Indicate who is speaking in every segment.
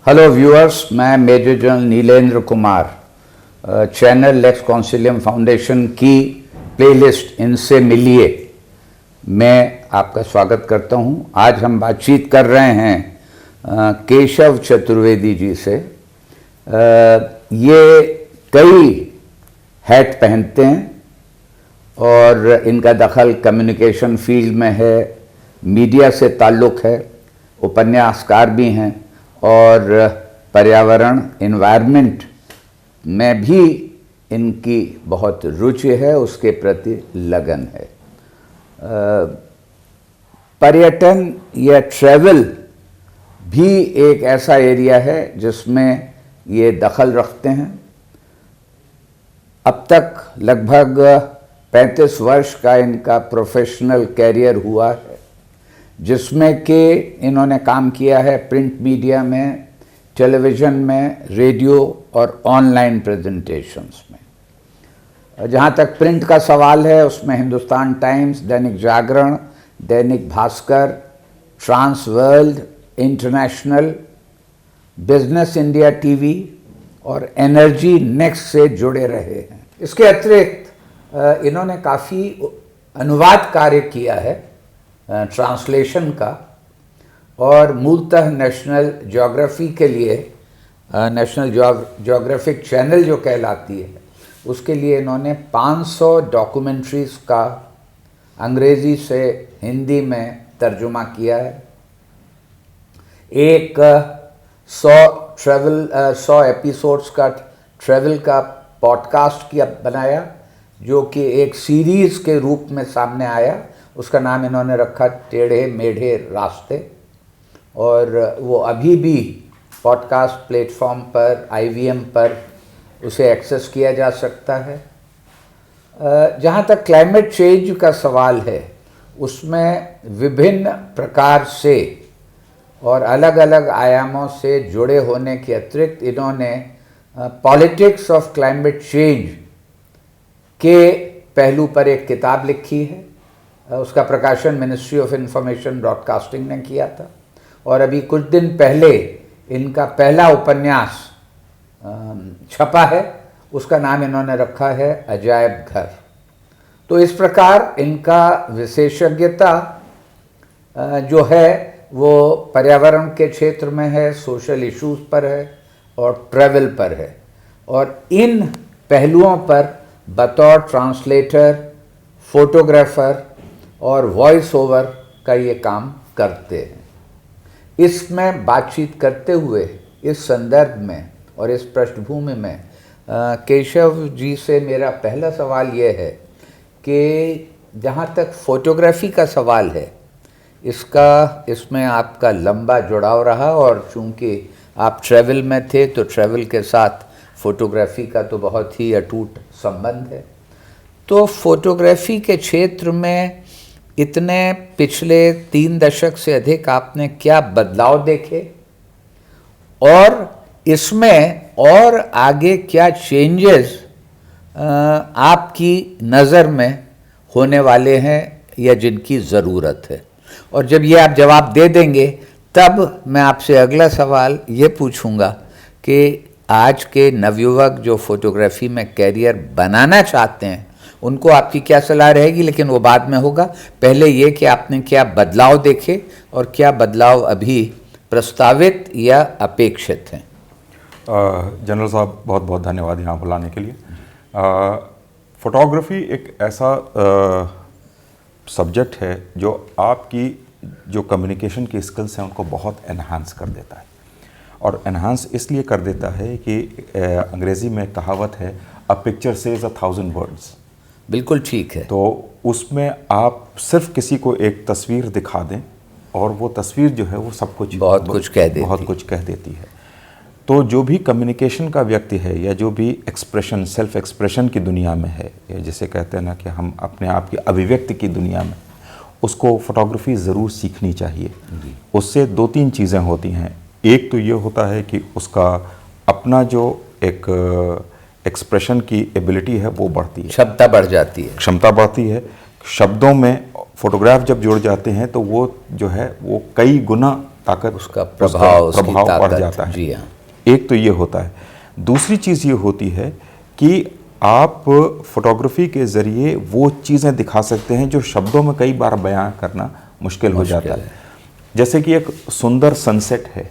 Speaker 1: Hello viewers, मैं major general Nilendra Kumar channel Lex Consilium foundation की playlist इनसे मिलिए मैं आपका स्वागत करता हूं। आज हम बातचीत कर रहे हैं केशव चतुर्वेदी जी से। ये कई हैट पहनते हैं और इनका दखल कम्युनिकेशन फील्ड में है, मीडिया से ताल्लुक़ है, उपन्यासकार भी हैं और पर्यावरण एनवायरनमेंट में भी इनकी बहुत रुचि है, उसके प्रति लगन है। पर्यटन या ट्रैवल भी एक ऐसा एरिया है जिसमें ये दखल रखते हैं। अब तक लगभग 35 वर्ष का इनका प्रोफेशनल कैरियर हुआ है, जिसमें कि इन्होंने काम किया है प्रिंट मीडिया में, टेलीविज़न में, रेडियो और ऑनलाइन प्रेजेंटेशंस में। जहाँ तक प्रिंट का सवाल है, उसमें Hindustan times, Dainik Jagran, Dainik Bhaskar, trans world, international, business India TV और एनर्जी नेक्स्ट से जुड़े रहे हैं। इसके अतिरिक्त इन्होंने काफ़ी अनुवाद कार्य किया है, ट्रांसलेशन का, और मूलतः नेशनल ज्योग्राफी के लिए नेशनल ज्योग्राफिक चैनल जो कहलाती है, उसके लिए इन्होंने 500 डॉक्यूमेंट्रीज़ का अंग्रेज़ी से हिंदी में तर्जुमा किया है। एक 100 एपिसोड्स का ट्रैवल का पॉडकास्ट किया बनाया, जो कि एक सीरीज़ के रूप में सामने आया। उसका नाम इन्होंने रखा टेढ़े मेढ़े रास्ते, और वो अभी भी पॉडकास्ट प्लेटफॉर्म पर, IVM पर उसे एक्सेस किया जा सकता है। जहाँ तक क्लाइमेट चेंज का सवाल है, उसमें विभिन्न प्रकार से और अलग अलग आयामों से जुड़े होने के अतिरिक्त इन्होंने पॉलिटिक्स ऑफ क्लाइमेट चेंज के पहलू पर एक किताब लिखी है। उसका प्रकाशन मिनिस्ट्री ऑफ इंफॉर्मेशन ब्रॉडकास्टिंग ने किया था, और अभी कुछ दिन पहले इनका पहला उपन्यास छपा है। उसका नाम इन्होंने रखा है अजायब घर। तो इस प्रकार इनका विशेषज्ञता जो है वो पर्यावरण के क्षेत्र में है, सोशल इश्यूज पर है और ट्रैवल पर है, और इन पहलुओं पर बतौर ट्रांसलेटर, फोटोग्राफर और वॉइस ओवर का ये काम करते हैं। इसमें बातचीत करते हुए, इस संदर्भ में और इस पृष्ठभूमि में केशव जी से मेरा पहला सवाल ये है कि जहाँ तक फोटोग्राफी का सवाल है, इसमें आपका लंबा जुड़ाव रहा, और चूँकि आप ट्रैवल में थे तो ट्रैवल के साथ फोटोग्राफी का तो बहुत ही अटूट संबंध है। तो फोटोग्राफी के क्षेत्र में इतने पिछले 3 दशक से अधिक आपने क्या बदलाव देखे, और इसमें और आगे क्या चेंजेस आपकी नज़र में होने वाले हैं या जिनकी ज़रूरत है? और जब ये आप जवाब दे देंगे, तब मैं आपसे अगला सवाल ये पूछूंगा कि आज के नवयुवक जो फोटोग्राफी में कैरियर बनाना चाहते हैं, उनको आपकी क्या सलाह रहेगी, लेकिन वो बाद में होगा। पहले ये कि आपने क्या बदलाव देखे और क्या बदलाव अभी प्रस्तावित या अपेक्षित हैं।
Speaker 2: जनरल साहब, बहुत बहुत धन्यवाद यहाँ बुलाने के लिए। फोटोग्राफी एक ऐसा सब्जेक्ट है जो आपकी जो कम्युनिकेशन की स्किल्स हैं उनको बहुत एनहांस कर देता है, और एनहांस इसलिए कर देता है कि अंग्रेज़ी में कहावत है, अ पिक्चर सेज 1000 वर्ड्स।
Speaker 1: बिल्कुल ठीक है।
Speaker 2: तो उसमें आप सिर्फ किसी को एक तस्वीर दिखा दें और वो तस्वीर जो है वो सब कुछ
Speaker 1: बहुत कुछ कह देती
Speaker 2: है। तो जो भी कम्युनिकेशन का व्यक्ति है, या जो भी एक्सप्रेशन, सेल्फ एक्सप्रेशन की दुनिया में है, या जिसे कहते हैं ना कि हम अपने आप की अभिव्यक्ति की दुनिया में, उसको फोटोग्राफी ज़रूर सीखनी चाहिए। उससे 2-3 चीज़ें होती हैं। एक तो ये होता है कि उसका अपना जो एक एक्सप्रेशन की एबिलिटी है वो बढ़ती है,
Speaker 1: क्षमता बढ़ती है।
Speaker 2: शब्दों में फोटोग्राफ जब जुड़ जाते हैं तो वो जो है वो कई गुना ताकत,
Speaker 1: उसका प्रभाव
Speaker 2: बढ़ जाता है।
Speaker 1: जी हाँ।
Speaker 2: एक तो ये होता है। दूसरी चीज़ ये होती है कि आप फोटोग्राफी के ज़रिए वो चीज़ें दिखा सकते हैं जो शब्दों में कई बार बयां करना मुश्किल हो जाता है। जैसे कि एक सुंदर सनसेट है,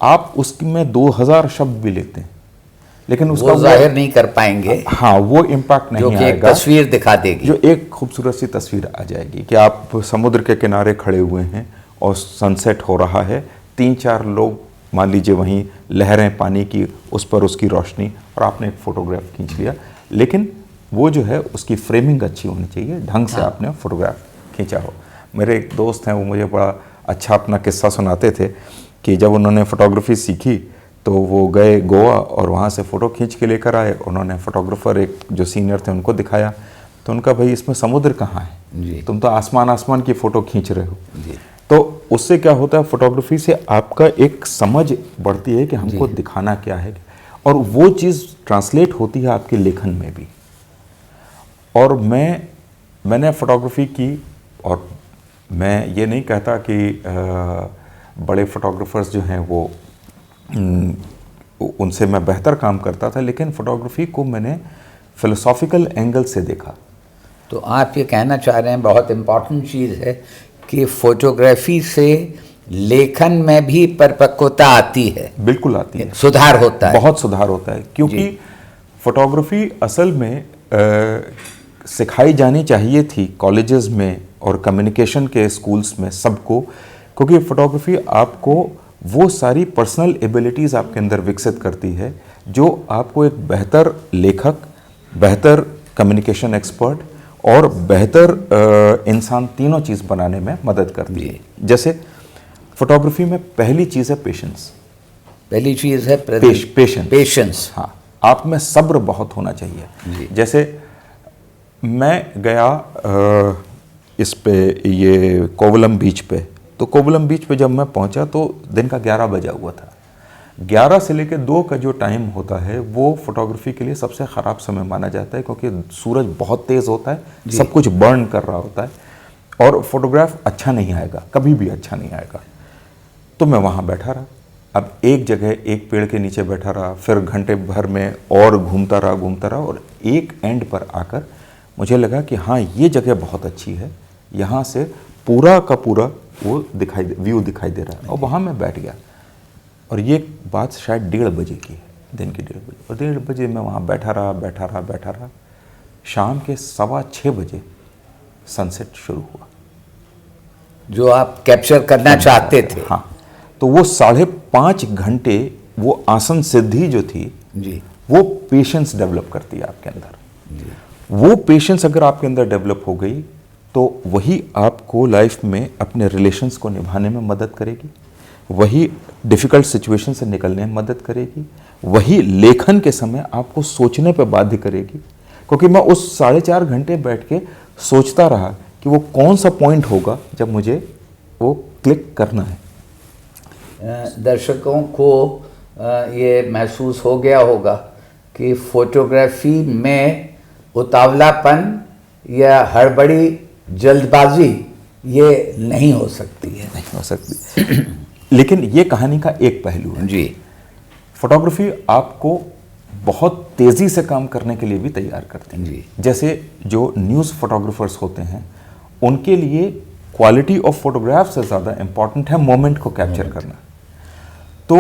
Speaker 2: आप उसमें 2000 शब्द भी लेते हैं, लेकिन उसका
Speaker 1: वो जाहिर नहीं कर पाएंगे।
Speaker 2: हाँ, वो इम्पैक्ट नहीं आएगा,
Speaker 1: एक तस्वीर दिखा देगी,
Speaker 2: जो एक खूबसूरत सी तस्वीर आ जाएगी कि आप समुद्र के किनारे खड़े हुए हैं और सनसेट हो रहा है, 3-4 लोग मान लीजिए वहीं लहरें पानी की, उस पर उसकी रोशनी, और आपने एक फ़ोटोग्राफ खींच लिया। लेकिन वो जो है उसकी फ्रेमिंग अच्छी होनी चाहिए, ढंग से आपने फ़ोटोग्राफ खींचा हो। मेरे एक दोस्त हैं, वो मुझे बड़ा अच्छा अपना किस्सा सुनाते थे कि जब उन्होंने फ़ोटोग्राफी सीखी तो वो गए गोवा और वहाँ से फ़ोटो खींच के लेकर आए। उन्होंने फ़ोटोग्राफ़र एक जो सीनियर थे उनको दिखाया, तो उनका भाई इसमें समुद्र कहाँ है, तुम तो आसमान की फ़ोटो खींच रहे हो। तो उससे क्या होता है, फ़ोटोग्राफी से आपका एक समझ बढ़ती है कि हमको दिखाना क्या है, और वो चीज़ ट्रांसलेट होती है आपके लेखन में भी। और मैंने फ़ोटोग्राफी की, और मैं ये नहीं कहता कि बड़े फ़ोटोग्राफ़र्स जो हैं वो उनसे मैं बेहतर काम करता था, लेकिन फ़ोटोग्राफी को मैंने फ़िलोसॉफ़िकल एंगल से देखा।
Speaker 1: तो आप ये कहना चाह रहे हैं, बहुत इम्पॉर्टेंट चीज़ है कि फोटोग्राफी से लेखन में भी परिपक्वता आती है।
Speaker 2: बिल्कुल आती है,
Speaker 1: सुधार होता है,
Speaker 2: बहुत सुधार होता है, क्योंकि फोटोग्राफी असल में सिखाई जानी चाहिए थी कॉलेजेस में और कम्युनिकेशन के स्कूल्स में सबको, क्योंकि फोटोग्राफी आपको वो सारी पर्सनल एबिलिटीज़ आपके अंदर विकसित करती है जो आपको एक बेहतर लेखक, बेहतर कम्युनिकेशन एक्सपर्ट और बेहतर इंसान, तीनों चीज़ बनाने में मदद करती है। जैसे फोटोग्राफी में पहली चीज़ है पेशेंस।
Speaker 1: पहली चीज़ है
Speaker 2: पेशेंस। हाँ, आप में सब्र बहुत होना चाहिए। जैसे मैं गया इस पे, ये कोवलम बीच पे, तो कोवलम बीच पे जब मैं पहुंचा तो दिन का 11 बजा हुआ था। 11 से लेकर 2 का जो टाइम होता है वो फोटोग्राफी के लिए सबसे ख़राब समय माना जाता है, क्योंकि सूरज बहुत तेज़ होता है, सब कुछ बर्न कर रहा होता है और फोटोग्राफ अच्छा नहीं आएगा, कभी भी अच्छा नहीं आएगा। तो मैं वहाँ बैठा रहा। अब एक जगह एक पेड़ के नीचे बैठा रहा, फिर घंटे भर में और घूमता रहा, और एक एंड पर आकर मुझे लगा कि हाँ, ये जगह बहुत अच्छी है, यहाँ से पूरा का पूरा वो व्यू दिखाई दे रहा है, और वहाँ मैं बैठ गया। और ये बात शायद 1:30 बजे की है, दिन की 1:30 बजे, और 1:30 बजे मैं वहाँ बैठा रहा। शाम के 6:15 बजे सनसेट शुरू हुआ,
Speaker 1: जो आप कैप्चर करना चाहते थे।
Speaker 2: हाँ, तो वो 5.5 घंटे वो आसन सिद्धि जो थी
Speaker 1: जी,
Speaker 2: वो पेशेंस डेवलप करती है आपके अंदर। वो पेशेंस अगर आपके अंदर डेवलप हो गई तो वही आपको लाइफ में अपने रिलेशंस को निभाने में मदद करेगी, वही डिफ़िकल्ट सिचुएशन से निकलने में मदद करेगी, वही लेखन के समय आपको सोचने पर बाध्य करेगी। क्योंकि मैं उस 4.5 घंटे बैठ के सोचता रहा कि वो कौन सा पॉइंट होगा जब मुझे वो क्लिक करना है।
Speaker 1: दर्शकों को ये महसूस हो गया होगा कि फोटोग्राफी में उतावलापन या हड़बड़ी, जल्दबाजी ये नहीं हो सकती है।
Speaker 2: नहीं हो सकती। लेकिन ये कहानी का एक पहलू है।
Speaker 1: जी,
Speaker 2: फोटोग्राफी आपको बहुत तेज़ी से काम करने के लिए भी तैयार करती है।
Speaker 1: जी,
Speaker 2: जैसे जो न्यूज़ फोटोग्राफर्स होते हैं उनके लिए क्वालिटी ऑफ फोटोग्राफ से ज़्यादा इम्पॉर्टेंट है मोमेंट को कैप्चर करना। तो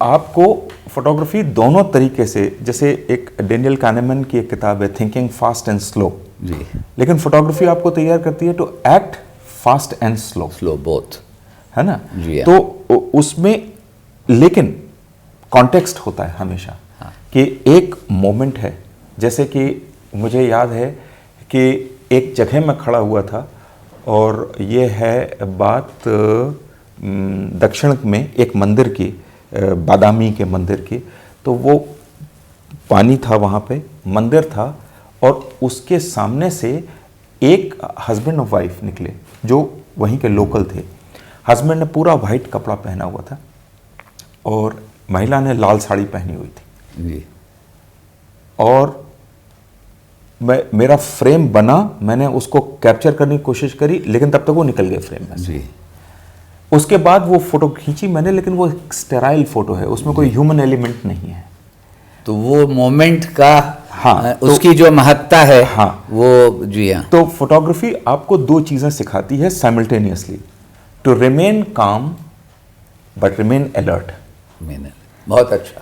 Speaker 2: आपको फोटोग्राफी दोनों तरीके से, जैसे एक डेनियल कानेमन की एक किताब है थिंकिंग फास्ट एंड स्लो,
Speaker 1: जी,
Speaker 2: लेकिन फोटोग्राफी आपको तैयार करती है to act fast and slow
Speaker 1: both,
Speaker 2: है ना।
Speaker 1: जी,
Speaker 2: तो उसमें लेकिन कॉन्टेक्स्ट होता है हमेशा, कि एक मोमेंट है। जैसे कि मुझे याद है कि एक जगह में खड़ा हुआ था और ये है बात दक्षिण में एक मंदिर की, बादामी के मंदिर की। तो वो पानी था, वहाँ पे मंदिर था और उसके सामने से एक हस्बैंड और वाइफ निकले जो वहीं के लोकल थे। हस्बैंड ने पूरा वाइट कपड़ा पहना हुआ था और महिला ने लाल साड़ी पहनी हुई थी
Speaker 1: जी।
Speaker 2: और मेरा फ्रेम बना, मैंने उसको कैप्चर करने की कोशिश करी, लेकिन तब तक वो निकल गए फ्रेम में से।
Speaker 1: जी।
Speaker 2: उसके बाद वो फोटो खींची मैंने, लेकिन वो एक स्टेराइल फोटो है, उसमें कोई ह्यूमन एलिमेंट नहीं है।
Speaker 1: तो वो मोमेंट का
Speaker 2: हाँ,
Speaker 1: उसकी जो महत्ता है,
Speaker 2: हाँ,
Speaker 1: वो जी हाँ।
Speaker 2: तो फोटोग्राफी आपको दो चीज़ें सिखाती है simultaneously, to remain calm but remain alert.
Speaker 1: बहुत अच्छा।